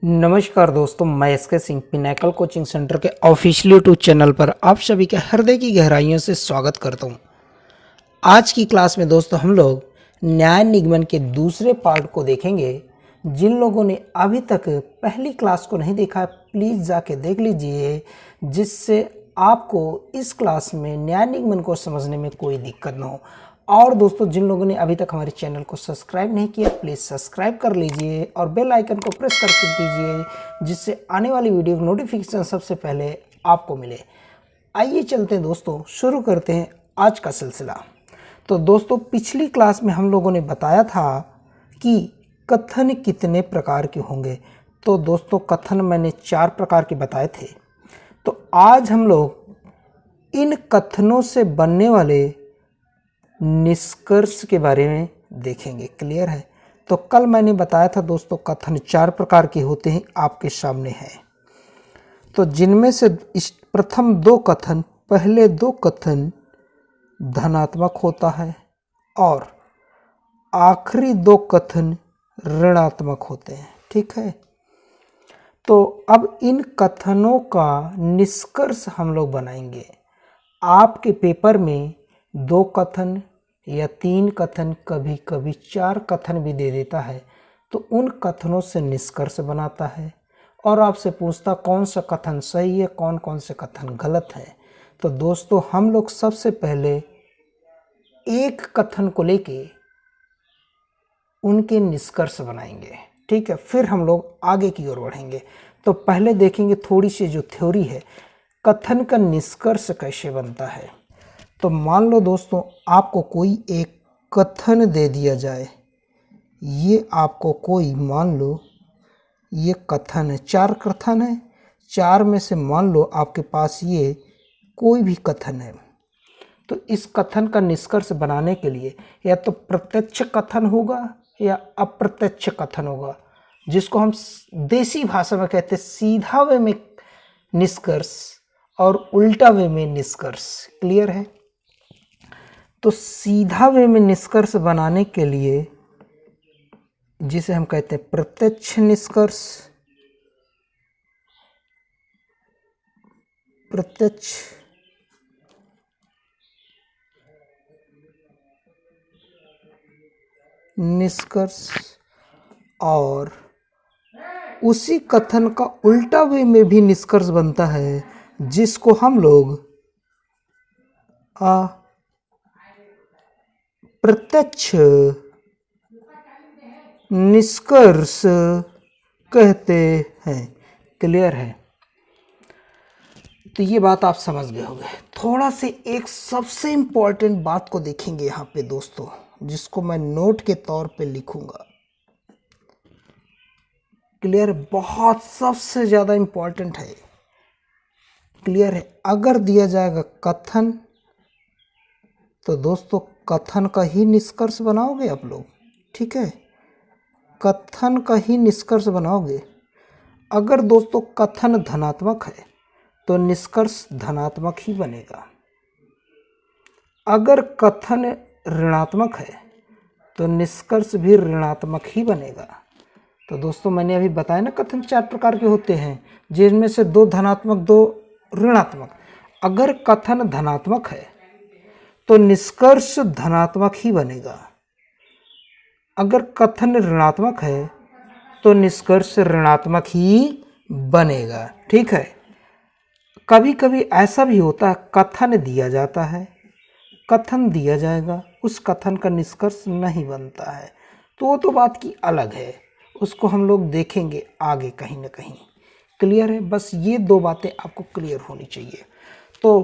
नमस्कार दोस्तों, मैं S K Singh Pinnacle coaching centre के ऑफिशियल यूट्यूब चैनल पर आप सभी के हृदय की गहराइयों से स्वागत करता हूं। आज की क्लास में दोस्तों हम लोग न्याय निगमन के दूसरे पार्ट को देखेंगे। जिन लोगों ने अभी तक पहली क्लास को नहीं देखा प्लीज़ जाके देख लीजिए, जिससे आपको इस क्लास में न्याय निगमन को समझने में कोई दिक्कत ना हो। और दोस्तों जिन लोगों ने अभी तक हमारे चैनल को सब्सक्राइब नहीं किया प्लीज़ सब्सक्राइब कर लीजिए और बेल आइकन को प्रेस करके दीजिए, जिससे आने वाली वीडियो की नोटिफिकेशन सबसे पहले आपको मिले। आइए चलते हैं दोस्तों, शुरू करते हैं आज का सिलसिला। तो दोस्तों पिछली क्लास में हम लोगों ने बताया था कि कथन कितने प्रकार के होंगे। तो दोस्तों कथन मैंने 4 प्रकार के बताए थे। तो आज हम लोग इन कथनों से बनने वाले निष्कर्ष के बारे में देखेंगे। क्लियर है? तो कल मैंने बताया था दोस्तों कथन 4 प्रकार के होते हैं, आपके सामने है। तो जिनमें से इस प्रथम 2 कथन, पहले 2 कथन धनात्मक होता है और आखिरी 2 कथन ऋणात्मक होते हैं। ठीक है? तो अब इन कथनों का निष्कर्ष हम लोग बनाएंगे। आपके पेपर में 2 कथन या 3 कथन, कभी कभी 4 कथन भी दे देता है, तो उन कथनों से निष्कर्ष बनाता है और आपसे पूछता कौन सा कथन सही है, कौन कौन से कथन गलत है। तो दोस्तों हम लोग सबसे पहले एक कथन को लेके उनके निष्कर्ष बनाएंगे। ठीक है? फिर हम लोग आगे की ओर बढ़ेंगे। तो पहले देखेंगे थोड़ी सी जो थ्योरी है, कथन का निष्कर्ष कैसे बनता है। तो मान लो दोस्तों आपको कोई एक कथन दे दिया जाए, ये आपको कोई मान लो ये कथन है, 4 कथन है, 4 में से मान लो आपके पास ये कोई भी कथन है। तो इस कथन का निष्कर्ष बनाने के लिए या तो प्रत्यक्ष कथन होगा या अप्रत्यक्ष कथन होगा, जिसको हम देसी भाषा में कहते हैं सीधा वे में निष्कर्ष और उल्टा वे में निष्कर्ष। क्लियर है? तो सीधा वे में निष्कर्ष बनाने के लिए जिसे हम कहते हैं प्रत्यक्ष निष्कर्ष, प्रत्यक्ष निष्कर्ष, और उसी कथन का उल्टा वे में भी निष्कर्ष बनता है, जिसको हम लोग प्रत्यक्ष निष्कर्ष कहते हैं। क्लियर है? तो ये बात आप समझ गए होंगे। थोड़ा से एक सबसे इम्पोर्टेंट बात को देखेंगे यहाँ पे दोस्तों, जिसको मैं नोट के तौर पे लिखूंगा। क्लियर? बहुत सबसे ज़्यादा इम्पोर्टेंट है। क्लियर है? अगर दिया जाएगा कथन, तो दोस्तों कथन का ही निष्कर्ष बनाओगे आप लोग। ठीक है? कथन का ही निष्कर्ष बनाओगे। अगर दोस्तों कथन धनात्मक है तो निष्कर्ष धनात्मक ही बनेगा। अगर कथन ऋणात्मक है तो निष्कर्ष भी ऋणात्मक ही बनेगा। तो दोस्तों मैंने अभी बताया ना कथन 4 प्रकार के होते हैं, जिनमें से 2 धनात्मक 2 ऋणात्मक। अगर कथन धनात्मक है तो निष्कर्ष धनात्मक ही बनेगा। अगर कथन ऋणात्मक है तो निष्कर्ष ऋणात्मक ही बनेगा। ठीक है? कभी कभी ऐसा भी होता है कथन दिया जाता है, कथन दिया जाएगा, उस कथन का निष्कर्ष नहीं बनता है, तो वो तो बात की अलग है, उसको हम लोग देखेंगे आगे कहीं ना कहीं। क्लियर है? बस ये 2 बातें आपको क्लियर होनी चाहिए। तो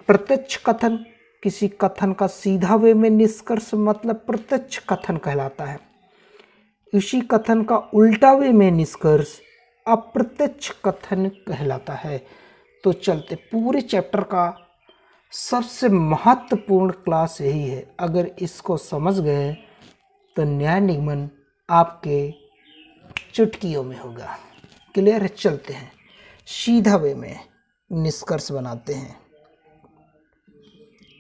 प्रत्यक्ष कथन, किसी कथन का सीधा वे में निष्कर्ष मतलब प्रत्यक्ष कथन कहलाता है। इसी कथन का उल्टा वे में निष्कर्ष अप्रत्यक्ष कथन कहलाता है। तो चलते पूरे चैप्टर का सबसे महत्वपूर्ण क्लास यही है। अगर इसको समझ गए तो न्याय निगमन आपके चुटकियों में होगा। क्लियर है? चलते हैं सीधा वे में निष्कर्ष बनाते हैं।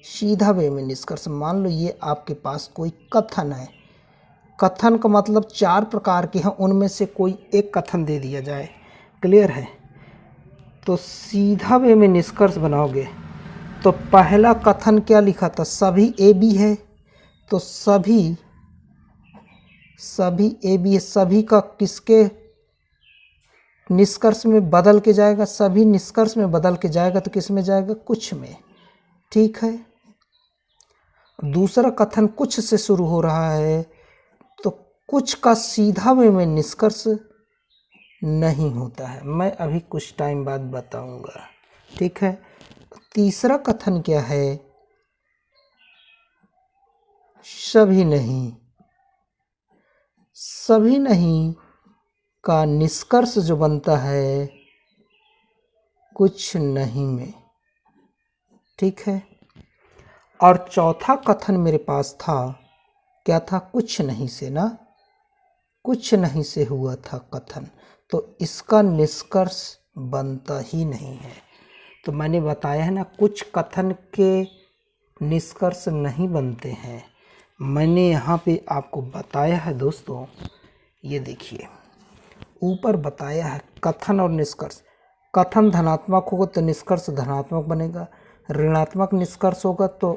सीधा वे में निष्कर्ष, मान लो ये आपके पास कोई कथन है, कथन का मतलब 4 प्रकार के हैं, उनमें से कोई एक कथन दे दिया जाए। क्लियर है? तो सीधा वे में निष्कर्ष बनाओगे तो पहला कथन क्या लिखा था, सभी ए बी है, तो सभी ए बी है, सभी का किसके निष्कर्ष में बदल के जाएगा, सभी निष्कर्ष में बदल के जाएगा तो किस में जाएगा, कुछ में। ठीक है। दूसरा कथन कुछ से शुरू हो रहा है तो कुछ का सीधा वे में निष्कर्ष नहीं होता है, मैं अभी कुछ टाइम बाद बताऊंगा। ठीक है। तीसरा कथन क्या है, सभी नहीं, सभी नहीं का निष्कर्ष जो बनता है कुछ नहीं में। ठीक है। और चौथा कथन मेरे पास था, क्या था, कुछ नहीं से ना, कुछ नहीं से हुआ था कथन, तो इसका निष्कर्ष बनता ही नहीं है। तो मैंने बताया है ना, कुछ कथन के निष्कर्ष नहीं बनते हैं। मैंने यहाँ पे आपको बताया है दोस्तों, ये देखिए ऊपर बताया है कथन और निष्कर्ष। कथन धनात्मक होगा तो निष्कर्ष धनात्मक बनेगा, ऋणात्मक निष्कर्ष होगा तो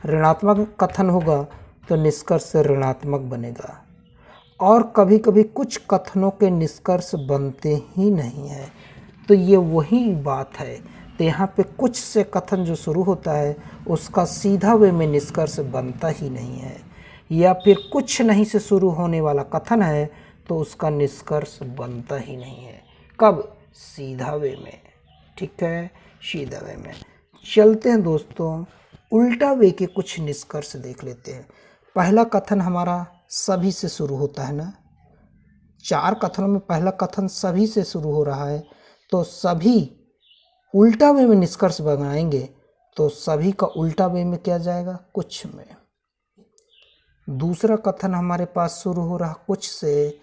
ऋणात्मक कथन होगा तो निष्कर्ष ऋणात्मक बनेगा। और कभी कभी कुछ कथनों के निष्कर्ष बनते ही नहीं है, तो ये वही बात है। तो यहाँ पे कुछ से कथन जो शुरू होता है उसका सीधा वे में निष्कर्ष बनता ही नहीं है, या फिर कुछ नहीं से शुरू होने वाला कथन है तो उसका निष्कर्ष बनता ही नहीं है। कब? सीधा वे में। ठीक है, सीधा वे में। चलते हैं दोस्तों, उल्टा वे के कुछ निष्कर्ष देख लेते हैं। पहला कथन हमारा सभी से शुरू होता है ना, 4 कथनों में पहला कथन सभी से शुरू हो रहा है, तो सभी उल्टा वे में निष्कर्ष बनाएंगे तो सभी का उल्टा वे में क्या जाएगा, कुछ में। दूसरा कथन हमारे पास शुरू हो रहा कुछ से,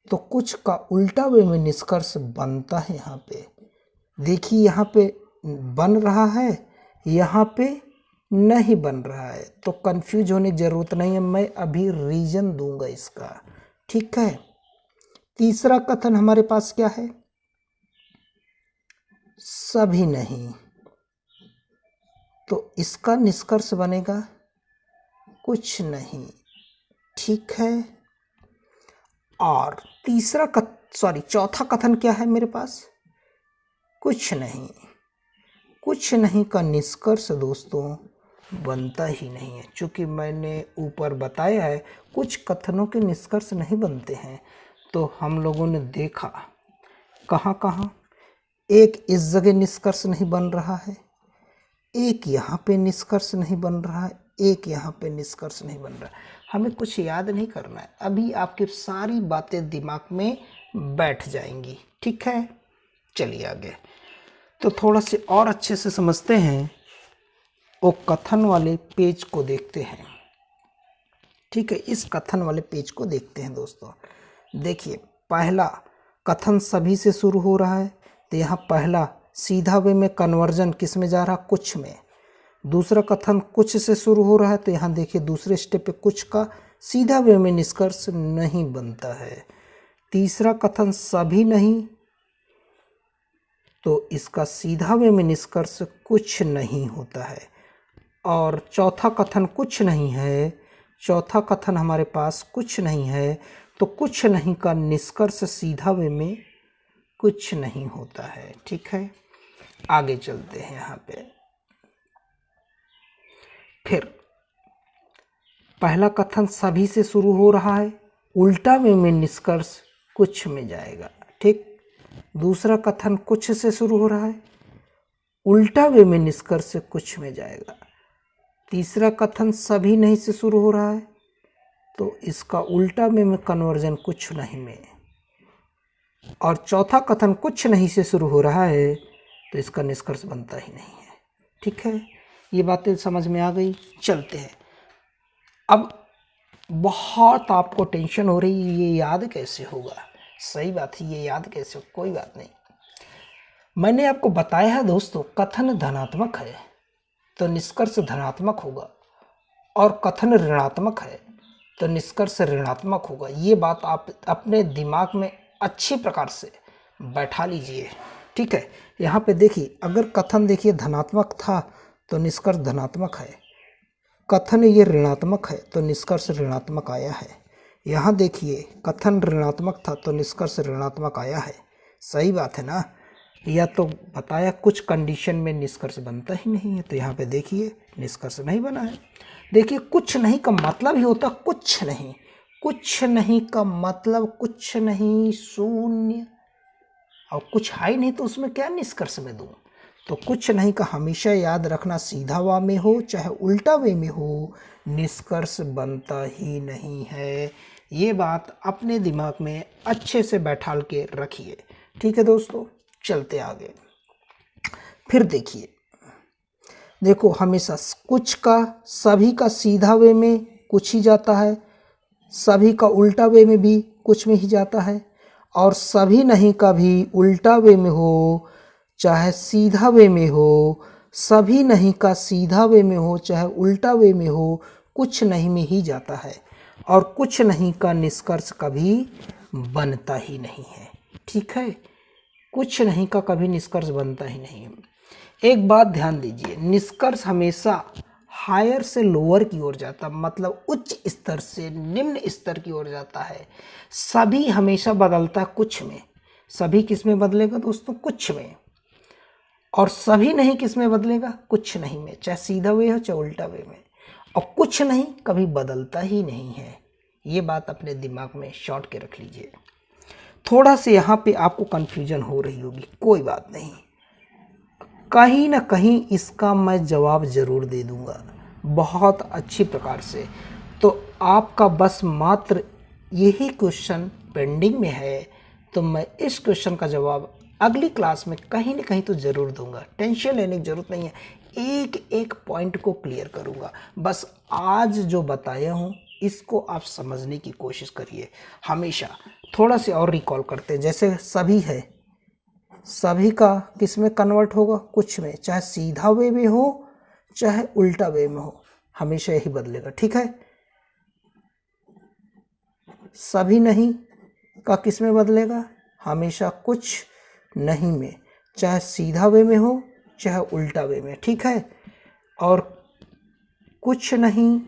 तो कुछ का उल्टा वे में निष्कर्ष बनता है। यहाँ पे देखिए, यहाँ पे बन रहा है, यहाँ पे नहीं बन रहा है, तो कंफ्यूज होने की ज़रूरत नहीं है, मैं अभी रीजन दूंगा इसका। ठीक है। तीसरा कथन हमारे पास क्या है, सभी नहीं, तो इसका निष्कर्ष बनेगा कुछ नहीं। ठीक है। और चौथा कथन क्या है मेरे पास, कुछ नहीं। कुछ नहीं का निष्कर्ष दोस्तों बनता ही नहीं है, क्योंकि मैंने ऊपर बताया है कुछ कथनों के निष्कर्ष नहीं बनते हैं। तो हम लोगों ने देखा कहाँ कहाँ, एक इस जगह निष्कर्ष नहीं बन रहा है, एक यहाँ पे निष्कर्ष नहीं बन रहा है, एक यहाँ पे निष्कर्ष नहीं बन रहा है। हमें कुछ याद नहीं करना है, अभी आपकी सारी बातें दिमाग में बैठ जाएंगी। ठीक है, चलिए आगे। तो थोड़ा से और अच्छे से समझते हैं, वो कथन वाले पेज को देखते हैं। ठीक है, इस कथन वाले पेज को देखते हैं दोस्तों। देखिए, पहला कथन सभी से शुरू हो रहा है, तो यहाँ पहला सीधा वे में कन्वर्जन किस में जा रहा, कुछ में। दूसरा कथन कुछ से शुरू हो रहा है, तो यहाँ देखिए दूसरे स्टेप पे कुछ का सीधा वे में निष्कर्ष नहीं बनता है। तीसरा कथन सभी नहीं, तो इसका सीधा वे में निष्कर्ष कुछ नहीं होता है। और चौथा कथन कुछ नहीं है, चौथा कथन हमारे पास कुछ नहीं है, तो कुछ नहीं का निष्कर्ष सीधा वे में कुछ नहीं होता है। ठीक है, आगे चलते हैं। यहाँ पे फिर पहला कथन सभी से शुरू हो रहा है, उल्टा वे में निष्कर्ष कुछ में जाएगा। ठीक। दूसरा कथन कुछ से शुरू हो रहा है, उल्टा वे में निष्कर्ष कुछ में जाएगा। तीसरा कथन सभी नहीं से शुरू हो रहा है, तो इसका उल्टा वे में कन्वर्जन कुछ नहीं में। और चौथा कथन कुछ नहीं से शुरू हो रहा है, तो इसका निष्कर्ष बनता ही नहीं है। ठीक है, ये बातें समझ में आ गई। चलते हैं। अब बहुत आपको टेंशन हो रही है, ये याद कैसे होगा। सही बात है, ये याद कैसे हो, कोई बात नहीं। मैंने आपको बताया है दोस्तों, कथन धनात्मक है तो निष्कर्ष धनात्मक होगा, और कथन ऋणात्मक है तो निष्कर्ष ऋणात्मक होगा। ये बात आप अपने दिमाग में अच्छी प्रकार से बैठा लीजिए, ठीक है। यहाँ पे देखिए, अगर कथन देखिए धनात्मक था तो निष्कर्ष धनात्मक है, कथन ये ऋणात्मक है तो निष्कर्ष ऋणात्मक आया है। यहाँ देखिए कथन ऋणात्मक था तो निष्कर्ष ऋणात्मक आया है। सही बात है ना। या तो बताया कुछ कंडीशन में निष्कर्ष बनता ही नहीं है, तो यहाँ पे देखिए निष्कर्ष नहीं बना है। देखिए कुछ नहीं का मतलब ही होता कुछ नहीं, कुछ नहीं का मतलब कुछ नहीं, शून्य, और कुछ है ही नहीं तो उसमें क्या निष्कर्ष में दूँ। तो कुछ नहीं का हमेशा याद रखना, सीधा वा में हो चाहे उल्टा वे में हो, निष्कर्ष बनता ही नहीं है। ये बात अपने दिमाग में अच्छे से बैठाल के रखिए, ठीक है दोस्तों। चलते आगे। फिर देखिए, देखो हमेशा कुछ का सभी का सीधा वे में कुछ ही जाता है, सभी का उल्टा वे में भी कुछ में ही जाता है, और सभी नहीं का भी उल्टा वे में हो चाहे सीधा वे में हो, सभी नहीं का सीधा वे में हो चाहे उल्टा वे में हो, कुछ नहीं में ही जाता है, और कुछ नहीं का निष्कर्ष कभी बनता ही नहीं है, ठीक है। कुछ नहीं का कभी निष्कर्ष बनता ही नहीं है। एक बात ध्यान दीजिए, निष्कर्ष हमेशा हायर से लोअर की ओर जाता, मतलब उच्च स्तर से निम्न स्तर की ओर जाता है। सभी हमेशा बदलता कुछ में, सभी किस में बदलेगा दोस्तों, कुछ में, और सभी नहीं किस में बदलेगा, कुछ नहीं में, चाहे सीधा वे हो चाहे उल्टा वे में, और कुछ नहीं कभी बदलता ही नहीं है। ये बात अपने दिमाग में शॉर्ट के रख लीजिए। थोड़ा से यहाँ पे आपको कन्फ्यूजन हो रही होगी, कोई बात नहीं, कहीं ना कहीं इसका मैं जवाब ज़रूर दे दूँगा बहुत अच्छी प्रकार से। तो आपका बस मात्र यही क्वेश्चन पेंडिंग में है, तो मैं इस क्वेश्चन का जवाब अगली क्लास में कहीं ना कहीं तो ज़रूर दूंगा। टेंशन लेने की ज़रूरत नहीं है, एक एक पॉइंट को क्लियर करूंगा। बस आज जो बताया हूँ इसको आप समझने की कोशिश करिए। हमेशा थोड़ा से और रिकॉल करते हैं, जैसे सभी है, सभी का किस में कन्वर्ट होगा, कुछ में, चाहे सीधा वे में हो चाहे उल्टा वे में हो, हमेशा यही बदलेगा, ठीक है। सभी नहीं का किस में बदलेगा, हमेशा कुछ नहीं में, चाहे सीधा वे में हो चाहे उल्टा वे में, ठीक है। और कुछ नहीं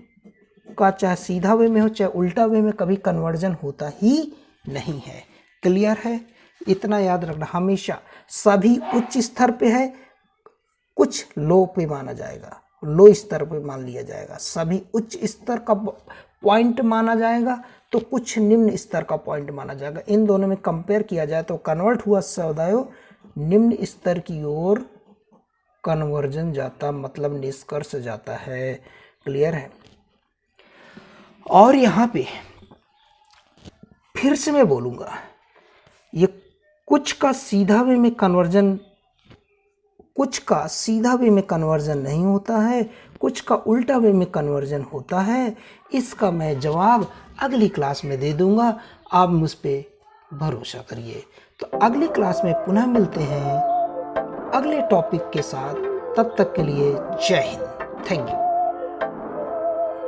का चाहे सीधा वे में हो चाहे उल्टा वे में कभी कन्वर्जन होता ही नहीं है। क्लियर है, इतना याद रखना। हमेशा सभी उच्च स्तर पे है, कुछ लो पे माना जाएगा, लो स्तर पे मान लिया जाएगा। सभी उच्च स्तर का पॉइंट माना जाएगा तो कुछ निम्न स्तर का पॉइंट माना जाएगा। इन दोनों में कंपेयर किया जाए तो कन्वर्ट हुआ सौदायो निम्न स्तर की ओर कन्वर्जन जाता, मतलब निष्कर्ष जाता है। क्लियर है। और यहाँ पे फिर से मैं बोलूँगा, ये कुछ का सीधा वे में कन्वर्जन, कुछ का सीधा वे में कन्वर्जन नहीं होता है, कुछ का उल्टा वे में कन्वर्जन होता है। इसका मैं जवाब अगली क्लास में दे दूंगा, आप मुझ पे भरोसा करिए। तो अगली क्लास में पुनः मिलते हैं अगले टॉपिक के साथ। तब तक के लिए जय हिंद, थैंक यू।